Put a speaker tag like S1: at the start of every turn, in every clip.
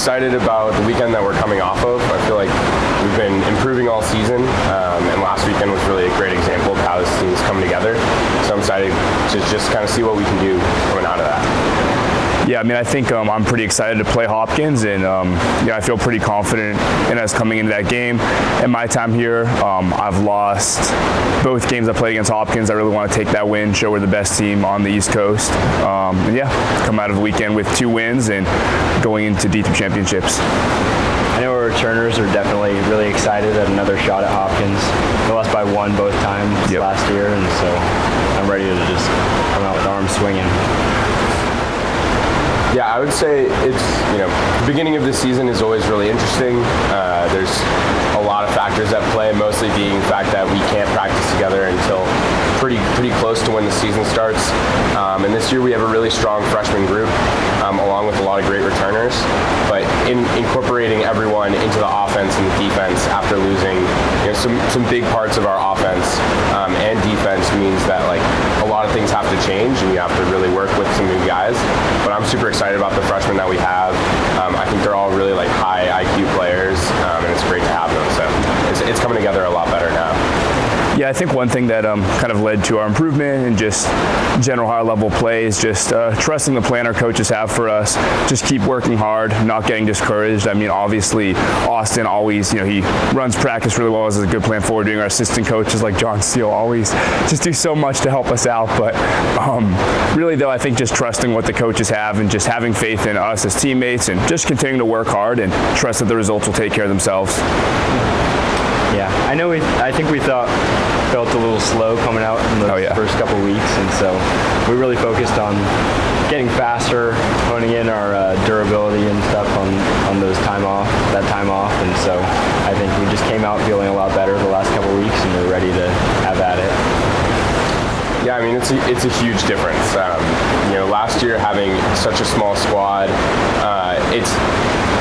S1: excited about the weekend that we're coming off of. I feel like we've been improving all season, and last weekend was really a great example of how this team's coming together. So I'm excited to just kind of see what we can do coming out of that.
S2: Yeah, I mean, I think I'm pretty excited to play Hopkins, and I feel pretty confident in us coming into that game. In my time here, I've lost both games I played against Hopkins. I really want to take that win, show we're the best team on the East Coast, and yeah, come out of the weekend with 2 wins and going into D3 championships.
S3: I know our returners are definitely really excited at another shot at Hopkins. They lost by 1 both times last year, and so I'm ready to just come out with arms swinging.
S1: Yeah, I would say it's, the beginning of the season is always really interesting. There's a lot of factors at play, mostly being the fact that we can't practice together until pretty close to when the season starts. And this year we have a really strong freshman group, along with a lot of great returners. But in incorporating everyone into the offense and the defense after losing some big parts of our offense and defense means that a lot of things have to change, and you have to really work with some new guys. But I'm super excited about the freshmen that we have. I think they're all really high IQ players, and it's great to have them. So it's coming together a lot better now.
S2: Yeah, I think one thing that kind of led to our improvement and just general high-level play is just trusting the plan our coaches have for us. Just keep working hard, not getting discouraged. I mean, obviously, Austin always, he runs practice really well as a good plan forward. Doing our assistant coaches like John Steele always just do so much to help us out. But really, though, I think just trusting what the coaches have and just having faith in us as teammates and just continuing to work hard and trust that the results will take care of themselves.
S3: Yeah, I think we felt a little slow coming out in the first couple weeks, and so we really focused on getting faster, honing in our durability and stuff on that time off, and so I think we just came out feeling a lot better the last couple weeks, and we're ready to have at it.
S1: Yeah, I mean, it's a huge difference. Last year having such a small squad,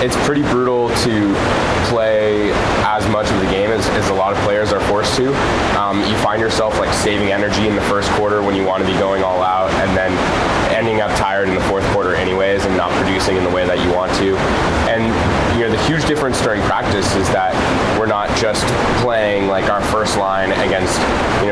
S1: it's pretty brutal to play as much of the game as a lot of players are forced to. You find yourself saving energy in the first quarter when you want to be going all out, and then ending up tired in the fourth quarter anyways and not producing in the way that you want to. And the huge difference during practice is that we're not just playing our first line against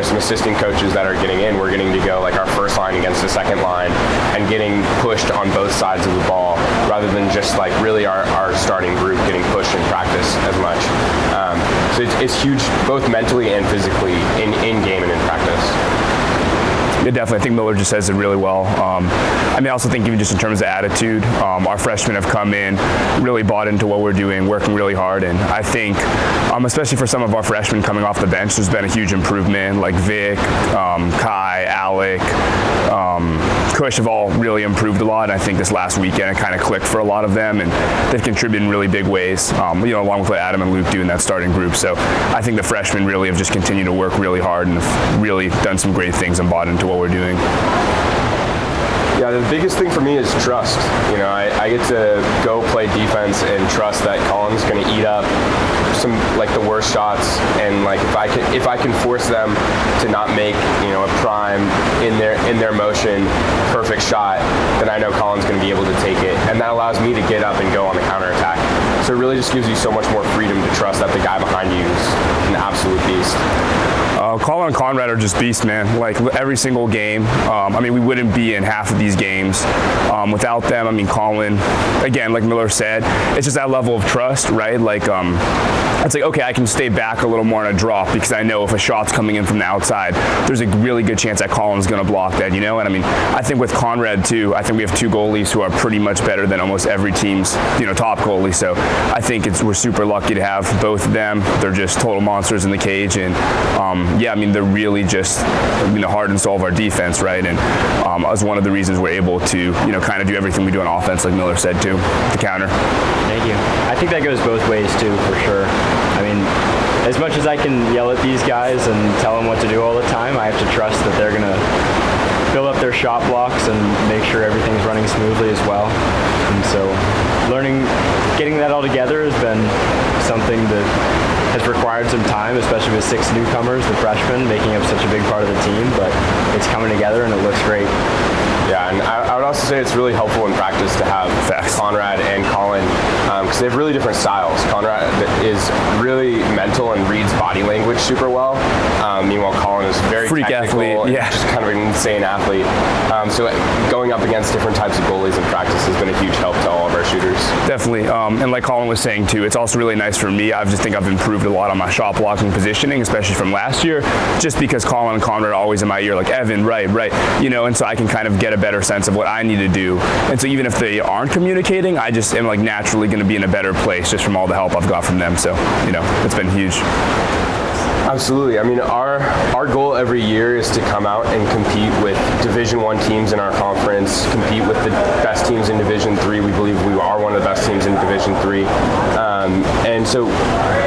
S1: some assistant coaches that are getting in. We're getting to go our first line against the second line and getting pushed on both sides of the ball, rather than just really our starting group getting pushed in practice as much. So it's huge, both mentally and physically, in game and in practice.
S2: Yeah, definitely. I think Miller just says it really well. I also think even just in terms of attitude, our freshmen have come in, really bought into what we're doing, working really hard, and I think, especially for some of our freshmen coming off the bench, there's been a huge improvement, like Vic, Kai, Alec, Kush have all really improved a lot, and I think this last weekend it kind of clicked for a lot of them, and they've contributed in really big ways, along with what Adam and Luke do in that starting group. So I think the freshmen really have just continued to work really hard and have really done some great things and bought into what we're doing.
S1: Yeah, the biggest thing for me is trust. I get to go play defense and trust that Colin's going to eat up some the worst shots, and if I can force them to not make a prime in their motion perfect shot, then I know Colin's going to be able to take it, and that allows me to get up and go on the counterattack. So it really just gives you so much more freedom to trust that the guy behind you is an absolute beast.
S2: Colin and Conrad are just beasts, man. Every single game. We wouldn't be in half of these games without them. Colin, again, like Miller said, it's just that level of trust, right? It's okay, I can stay back a little more on a drop because I know if a shot's coming in from the outside, there's a really good chance that Colin's going to block that, And I think with Conrad too, I think we have 2 goalies who are pretty much better than almost every team's, top goalie. So I think we're super lucky to have both of them. They're just total monsters in the cage, and they're really just heart and soul of our defense, right? And as one of the reasons we're able to kind of do everything we do on offense, like Miller said too, to counter.
S3: Thank you. I think that goes both ways too, for sure. As much as I can yell at these guys and tell them what to do all the time, I have to trust that they're going to build up their shot blocks and make sure everything's running smoothly as well. And so getting that all together has been something that has required some time, especially with 6 newcomers, the freshmen, making up such a big part of the team, but it's coming together and it looks great.
S1: Yeah, and I would also say it's really helpful in practice to have Conrad and Colin because they have really different styles. Conrad is really mental and reads body language super well. Meanwhile, Colin is very
S2: freak
S1: technical
S2: athlete,
S1: and just kind of an insane athlete. So going up against different types of goalies in practice has been a huge help to all of our shooters.
S2: Definitely, and like Colin was saying too, it's also really nice for me. I just think I've improved a lot on my shot blocking positioning, especially from last year, just because Colin and Conrad are always in my ear, like Evan, right, and so I can kind of get a better sense of what I need to do. And so even if they aren't communicating, I just am like naturally going to be in a better place just from all the help I've got from them. So, it's been huge.
S1: Absolutely. I mean, our goal every year is to come out and compete with Division I teams in our conference, compete with the best teams in Division III. We believe we are one of the best teams in Division III. And so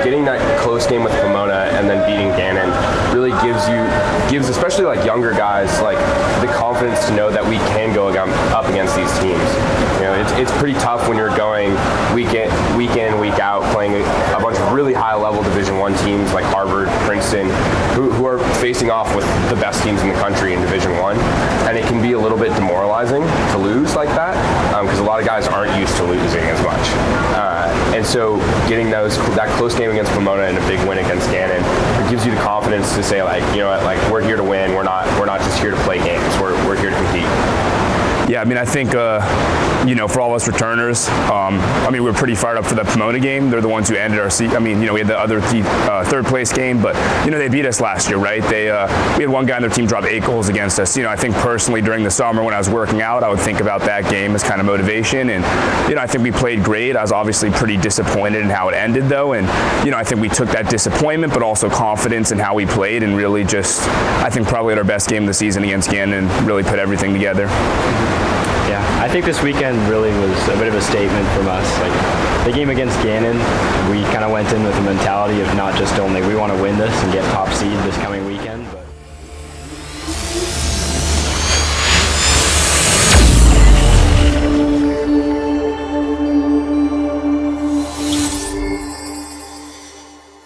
S1: getting that close game with Pomona and then beating Gannon really gives especially like younger guys like the confidence to know that we can go up against these teams. It's pretty tough when you're going week in, week out, playing a bunch of really high-level Division I teams like Harvard, Princeton, who are facing off with the best teams in the country in Division I, and it can be a little bit demoralizing to lose like that because a lot of guys aren't used to losing as much. And so getting that close game against Pomona and a big win against Gannon, it gives you the confidence to say like, we're here to win. We're not just here to play games. We're here to compete.
S2: Yeah, I mean, I think, for all of us returners, we were pretty fired up for the Pomona game. They're the ones who ended our season. We had the other third place game, but, they beat us last year, right? We had one guy on their team drop 8 goals against us. I think personally during the summer when I was working out, I would think about that game as kind of motivation. And, I think we played great. I was obviously pretty disappointed in how it ended, though. And, I think we took that disappointment, but also confidence in how we played and really just, I think, probably at our best game of the season against Gannon and really put everything together.
S3: Yeah, I think this weekend really was a bit of a statement from us. Like the game against Gannon, we kind of went in with the mentality of not just only we want to win this and get top seed this coming weekend.